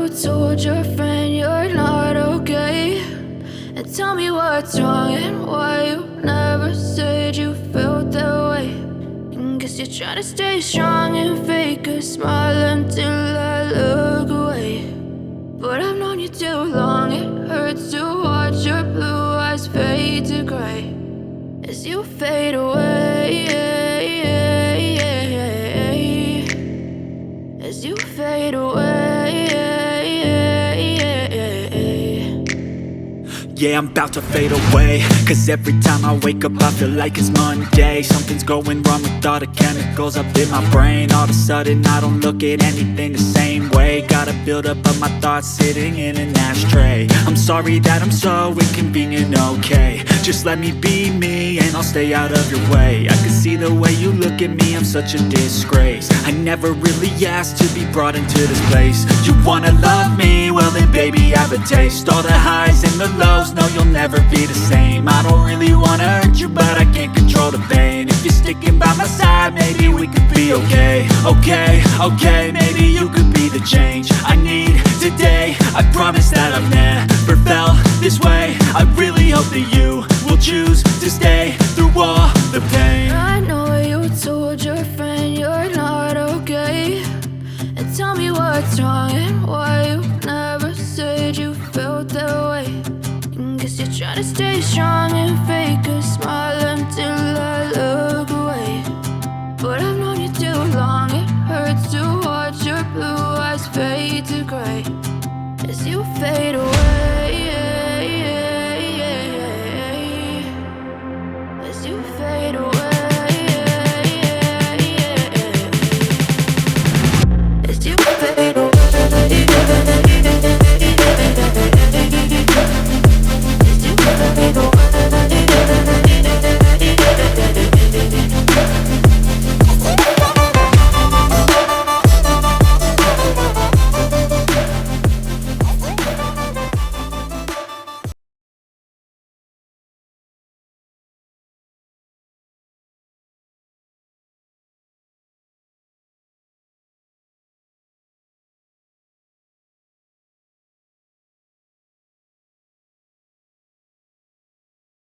told your friend you're not okay. And tell me what's wrong and why you never said you felt that way. And guess you're trying to stay strong and fake a smile until I look away. But I've known you too long, it hurts to watch your blue eyes fade to gray as you fade away, as you fade away. Yeah, I'm about to fade away, cause every time I wake up I feel like it's Monday. Something's going wrong with all the chemicals up in my brain. All of a sudden I don't look at anything the same way. Got a build-up of my thoughts sitting in an ashtray. I'm sorry that I'm so inconvenient, okay. Just let me be me and I'll stay out of your way. I can see the way you look at me, I'm such a disgrace. I never really asked to be brought into this place. You wanna love me? Well then baby have a taste. All the highs and the lows, no, you'll never be the same. I don't really wanna hurt you, but I can't control the pain. If you're sticking by my side, maybe we could be okay. Okay, maybe you could be the change I need today. I promise that I've never felt this way. I really hope that you will choose to stay through all the pain. I know you told your friend you're not okay. And tell me what's wrong and why you never said you felt that way. Guess you're trying to stay strong and fake a smile until I look away. But I've known you too long, it hurts to watch your blue eyes fade to gray as you fade away, as you fade away.